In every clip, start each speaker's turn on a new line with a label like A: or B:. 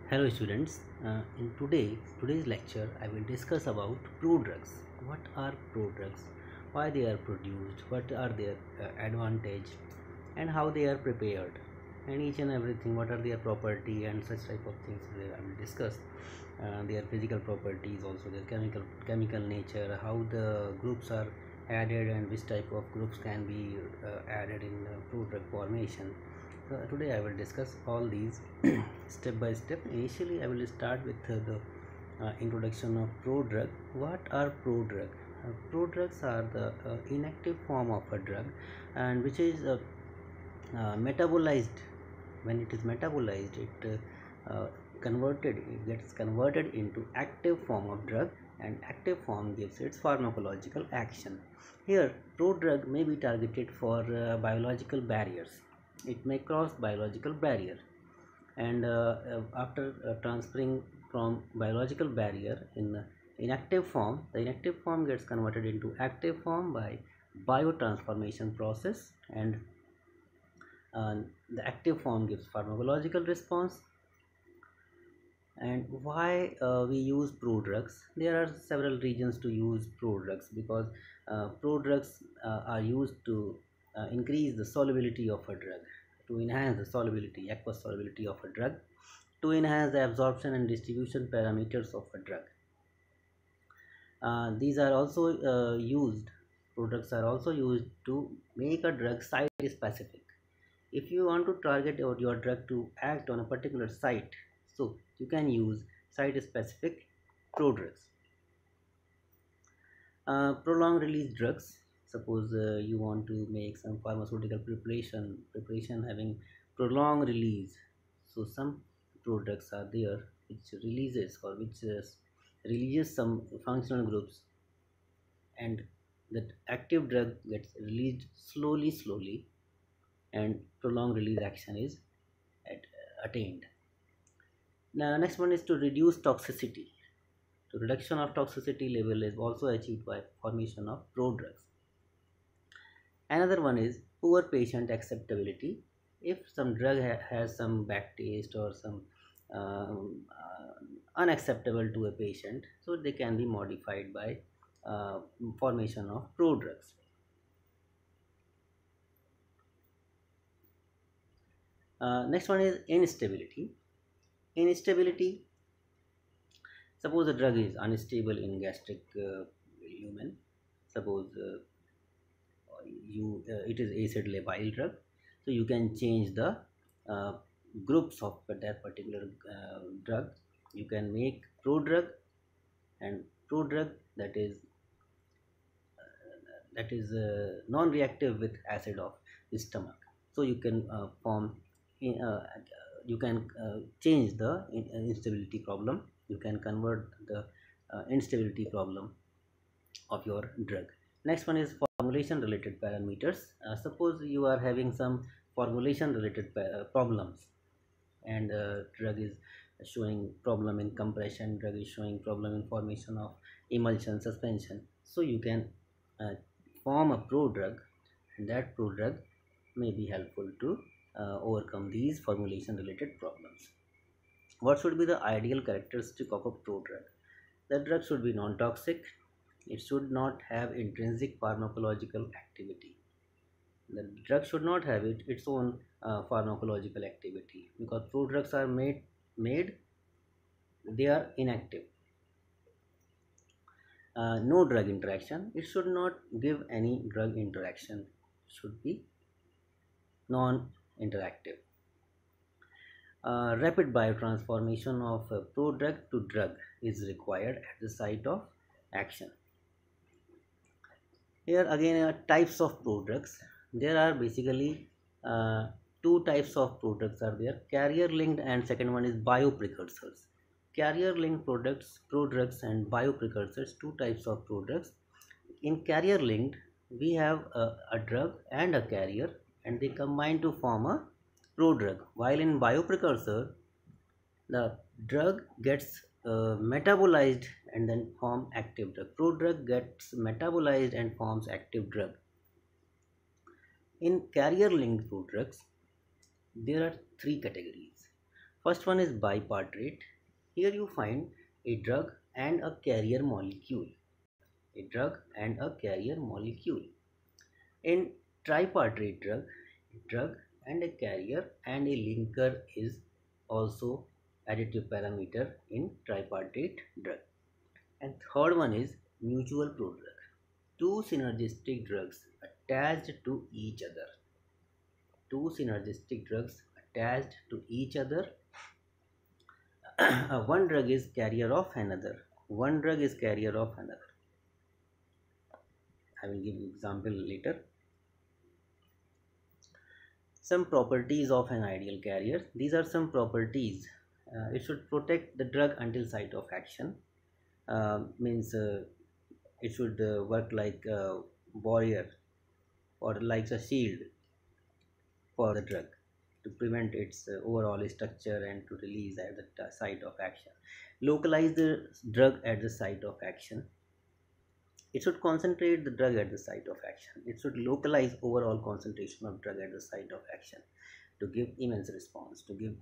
A: Hello students, in today's lecture I will discuss about prodrugs. What are prodrugs? Why they are produced? What are their advantage and how they are prepared? And each and everything, what are their property and such type of things I will discuss. Their physical properties, also their chemical nature, how the groups are added and which type of groups can be added in prodrug formation. Today I will discuss all these step by step. Initially, I will start with the introduction of prodrug. What are prodrug? Prodrugs are the inactive form of a drug, and which is metabolized. When it is metabolized, it gets converted into active form of drug, and active form gives its pharmacological action. Here, prodrug may be targeted for biological barriers. It may cross biological barrier, and after transferring from biological barrier in inactive form, the inactive form gets converted into active form by biotransformation process, and the active form gives pharmacological response. And why we use prodrugs? There are several reasons to use prodrugs, because prodrugs are used to increase the solubility of a drug, to enhance the solubility, aqueous solubility of a drug, to enhance the absorption and distribution parameters of a drug. These are also used Products are also used to make a drug site specific. If you want to target your drug to act on a particular site, so you can use site specific prodrugs. Prolonged release drugs. Suppose you want to make some pharmaceutical preparation having prolonged release. So some products are there which releases, or which releases some functional groups, and that active drug gets released slowly, and prolonged release action is attained. Now next one is to reduce toxicity. The reduction of toxicity level is also achieved by formation of prodrugs. Another one is poor patient acceptability. If some drug has some bad taste or some unacceptable to a patient, so they can be modified by formation of prodrugs. Next one is instability. Suppose the drug is unstable in gastric lumen. Suppose it is acid labile drug, so you can change the uh, groups of that particular drug. You can make prodrug, and prodrug non-reactive with acid of the stomach. So you can you can change the instability problem. You can convert the instability problem of your drug. Next one is formulation related parameters. Suppose you are having some formulation related problems, and drug is showing problem in compression, drug is showing problem in formation of emulsion, suspension. So you can uh, form a prodrug, and that prodrug may be helpful to overcome these formulation related problems. What should be the ideal characteristic of a prodrug? The drug should be non-toxic. It should not have intrinsic pharmacological activity. The drug should not have its own pharmacological activity, because prodrugs are made they are inactive. No drug interaction. It should not give any drug interaction. It should be non-interactive. Rapid biotransformation of a prodrug to drug is required at the site of action. Here again types of prodrugs. There are basically two types of prodrugs are there: carrier linked, and second one is bioprecursors. Carrier linked prodrugs and bioprecursors, two types of prodrugs. In carrier linked, we have a drug and a carrier, and they combine to form a prodrug, while in bioprecursor the drug gets metabolized and then form active drug. Prodrug gets metabolized and forms active drug. In carrier linked prodrugs, there are three categories. First one is bipartite. Here you find a drug and a carrier molecule. A drug and a carrier molecule. In tripartite drug, a drug and a carrier and a linker is also additive parameter in tripartite drug. And third one is mutual prodrug. Two synergistic drugs attached to each other. Two synergistic drugs attached to each other. One drug is carrier of another. One drug is carrier of another. I will give you example later. Some properties of an ideal carrier. These are some properties. It should protect the drug until site of action. Means it should work like a barrier or like a shield for the drug to prevent its overall structure and to release at the site of action. Localize the drug at the site of action. It should concentrate the drug at the site of action. It should localize overall concentration of drug at the site of action to give immense response, to give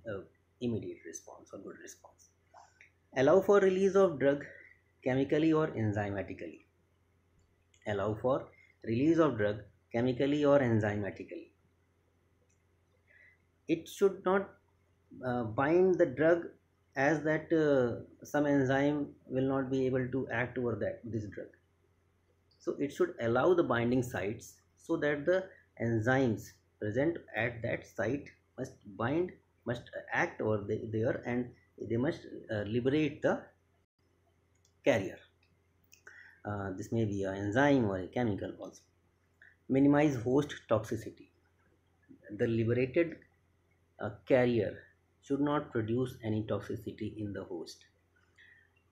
A: immediate response or good response. Allow for release of drug chemically or enzymatically. Allow for release of drug chemically or enzymatically. It should not bind the drug as that some enzyme will not be able to act over this drug. So it should allow the binding sites so that the enzymes present at that site must bind, must act over there, and they must liberate the carrier. This may be an enzyme or a chemical also. Minimize host toxicity. The liberated carrier should not produce any toxicity in the host.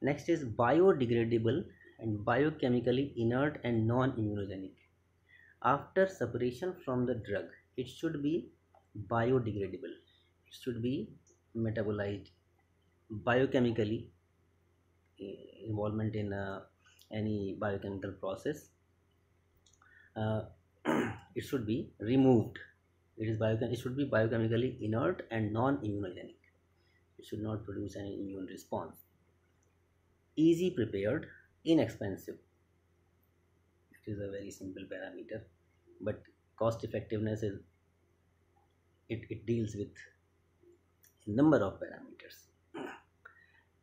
A: Next is biodegradable and biochemically inert and non-immunogenic. After separation from the drug, it should be biodegradable. It should be metabolized biochemically, involvement in any biochemical process. It should be removed. It should be biochemically inert and non-immunogenic. It should not produce any immune response. Easy prepared, inexpensive. It is a very simple parameter, but cost effectiveness is it deals with a number of parameters.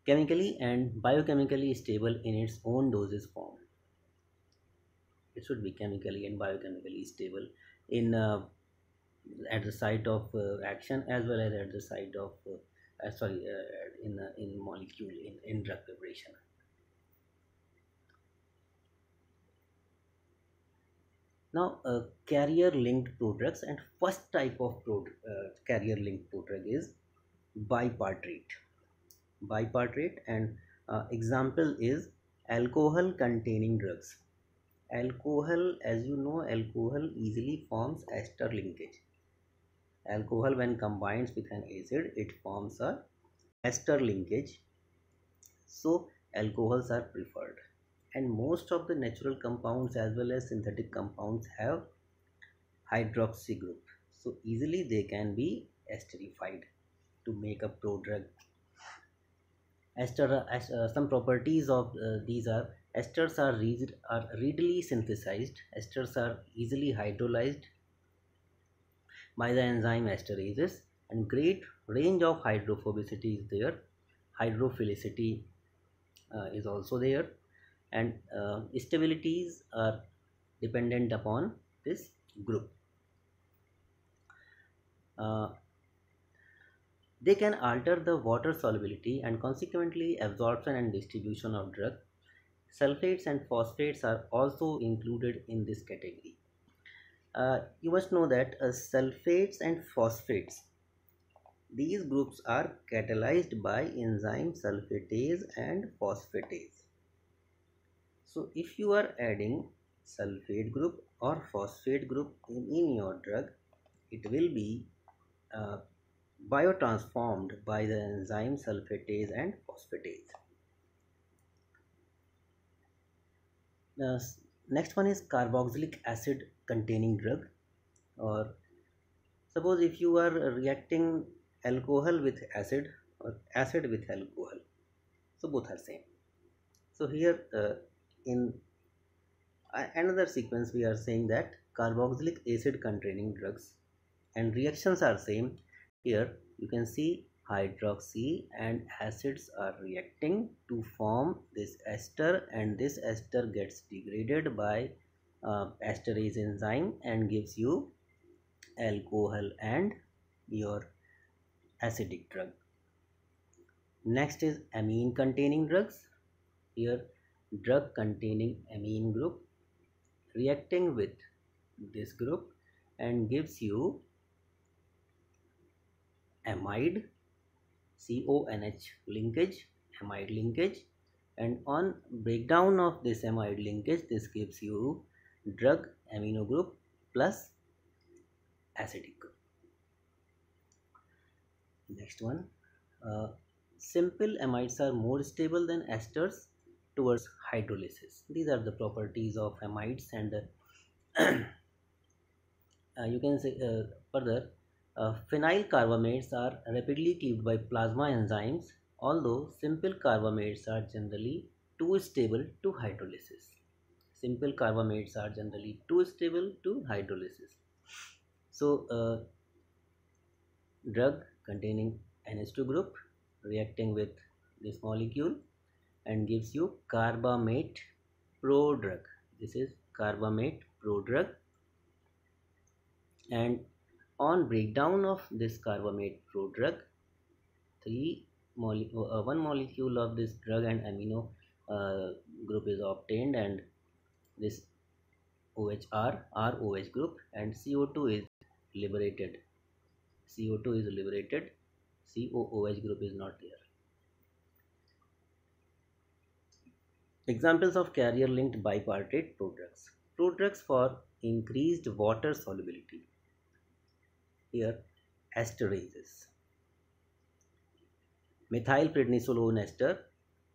A: Chemically and biochemically stable in its own dosage form. It should be chemically and biochemically stable in at the site of action as well as at the site of in molecule in drug preparation. Now carrier linked prodrugs, and first type of carrier linked prodrug is bipartite. Bipartite, and example is alcohol containing drugs. Alcohol, as you know, alcohol easily forms ester linkage. Alcohol when combines with an acid, it forms a ester linkage. So alcohols are preferred, and most of the natural compounds as well as synthetic compounds have hydroxy group, so easily they can be esterified to make a prodrug. Some properties of these are esters are readily synthesized. Esters are easily hydrolyzed by the enzyme esterases, and great range of hydrophobicity is there. Hydrophilicity is also there, and stabilities are dependent upon this group. They can alter the water solubility and consequently absorption and distribution of drug. Sulfates and phosphates are also included in this category. You must know that sulfates and phosphates, these groups are catalyzed by enzyme sulfatase and phosphatase. So if you are adding sulfate group or phosphate group in your drug, it will be biotransformed by the enzyme sulfatase and phosphatase. Next one is carboxylic acid containing drug. Or suppose if you are reacting alcohol with acid, or acid with alcohol. So both are same. So here in another sequence we are saying that carboxylic acid containing drugs and reactions are same. Here you can see hydroxy and acids are reacting to form this ester, and this ester gets degraded by esterase enzyme and gives you alcohol and your acidic drug. Next is amine containing drugs. Here drug containing amine group reacting with this group and gives you amide CONH linkage, amide linkage, and on breakdown of this amide linkage this gives you drug amino group plus acidic group. Next one, uh, simple amides are more stable than esters towards hydrolysis. These are the properties of amides, and you can say further, phenyl carbamates are rapidly cleaved by plasma enzymes, although simple carbamates are generally too stable to hydrolysis. Simple carbamates are generally too stable to hydrolysis. So, drug containing NH2 group reacting with this molecule and gives you carbamate prodrug. This is carbamate prodrug, and on breakdown of this carbamate prodrug, one molecule of this drug and amino group is obtained, and this OHR ROH group, and CO2 is liberated. CO2 is liberated. COOH group is not there. Examples of carrier linked bipartite prodrugs. Prodrugs for increased water solubility. Here esterases. Methylprednisolone ester,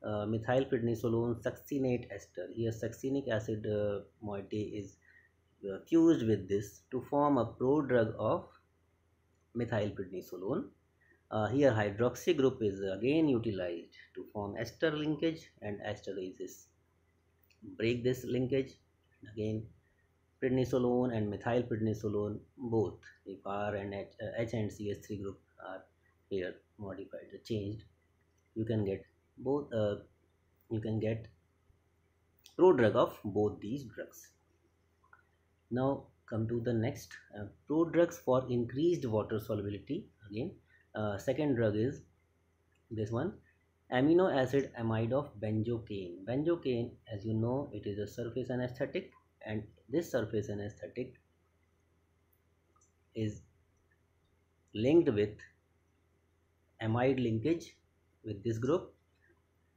A: methylprednisolone succinate ester. Here succinic acid moiety is fused with this to form a prodrug of methylprednisolone. Here hydroxy group is again utilized to form ester linkage, and esterases break this linkage. Again prednisolone and methylprednisolone, both if R and H and CH3 group are here modified, changed, you can get both. You can get prodrug of both these drugs. Now come to the next, prodrugs for increased water solubility. Again, second drug is this one, amino acid amide of benzocaine. Benzocaine, as you know, it is a surface anesthetic, and this surface anesthetic is linked with amide linkage with this group,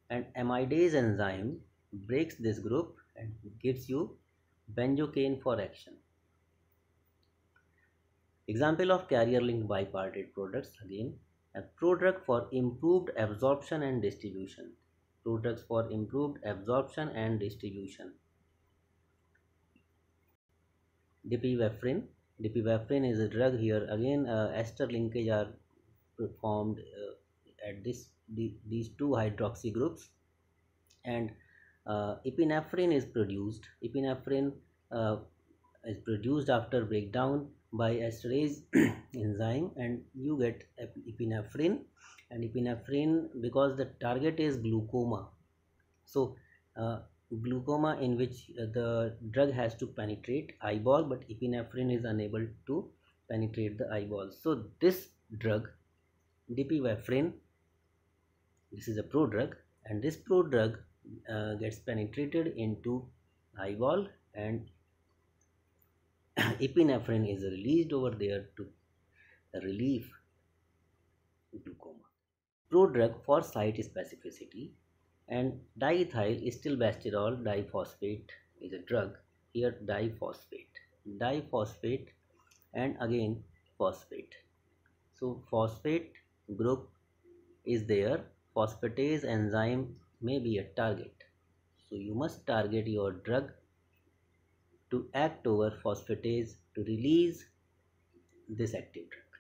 A: and amidase enzyme breaks this group and gives you benzocaine for action. Example of carrier linked bipartite products, again a prodrug for improved absorption and distribution. Prodrugs for improved absorption and distribution. Dipivefrin. Dipivefrin is a drug. Here again ester linkage are formed at these two hydroxy groups, and epinephrine is produced. Epinephrine is produced after breakdown by esterase enzyme, and you get epinephrine. And epinephrine, because the target is glaucoma, so glaucoma in which the drug has to penetrate eyeball, but epinephrine is unable to penetrate the eyeball. So this drug dipivefrin, this is a prodrug, and this prodrug gets penetrated into eyeball, and epinephrine is released over there to relieve glaucoma. Prodrug for site specificity, and diethyl acetylbesterol diphosphate is a drug. Here diphosphate, and again phosphate. So phosphate group is there. Phosphatase enzyme may be a target, so you must target your drug to act over phosphatase to release this active drug.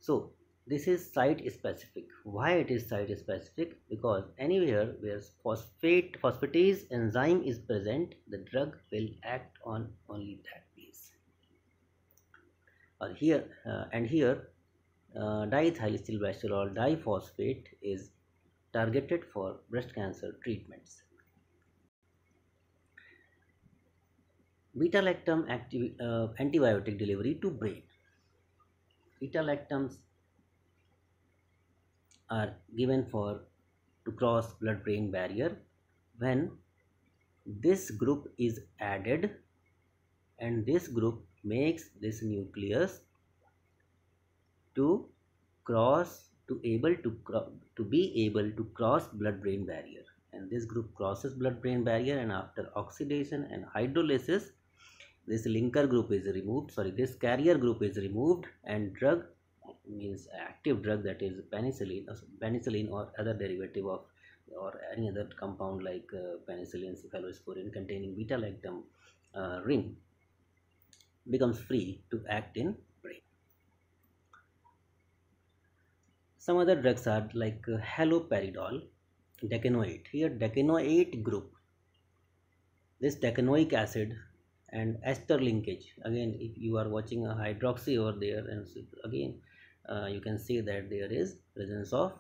A: So this is site specific. Why it is site specific? Because anywhere where phosphatase enzyme is present, the drug will act on only that place. Or here and here diethylacetylglycerol diphosphate is targeted for breast cancer treatments. Beta lactam antibiotic delivery to brain. Beta lactams are given for to cross blood-brain barrier when this group is added, and this group makes this nucleus to cross to be able to cross blood-brain barrier, and this group crosses blood-brain barrier, and after oxidation and hydrolysis this linker group is removed, this carrier group is removed, and drug means active drug, that is penicillin or other derivative of or any other compound like penicillin, cephalosporin containing beta lactam ring becomes free to act in brain. Some other drugs are like haloperidol, decanoate. Here decanoate group, this decanoic acid and ester linkage. Again, if you are watching a hydroxy over there, and so again you can see that there is presence of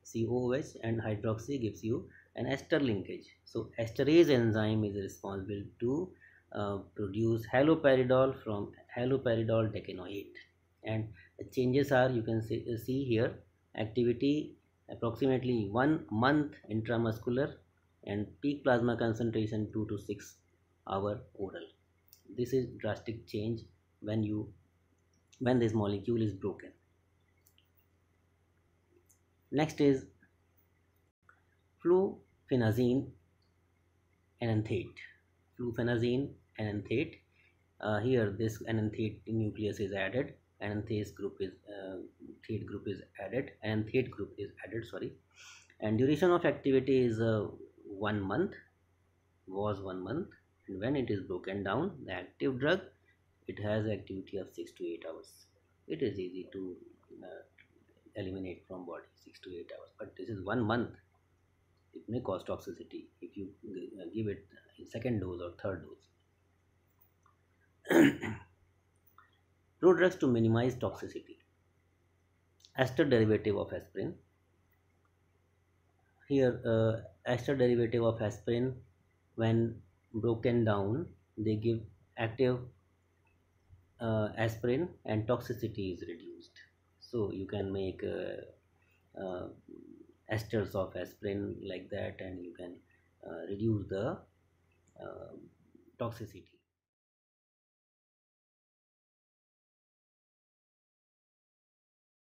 A: COOH, and hydroxy gives you an ester linkage. So esterase enzyme is responsible to produce haloperidol from haloperidol decanoate, and the changes are, you can see here, activity approximately 1 month intramuscular, and peak plasma concentration 2 to 6 hour oral. This is drastic change when this molecule is broken. Next is fluphenazine enanthate. Fluphenazine enanthate. Here this enanthate nucleus is added. Enanthate group is added. And duration of activity is 1 month. Was 1 month. And when it is broken down, the active drug, it has activity of 6 to 8 hours. It is easy to eliminate from body, 6 to 8 hours, but this is 1 month. It may cause toxicity if you give it in second dose or third dose. Prodrugs to minimize toxicity. Ester derivative of aspirin. Here ester derivative of aspirin, when broken down, they give active aspirin, and toxicity is reduced. So you can make esters of aspirin like that, and you can reduce the toxicity.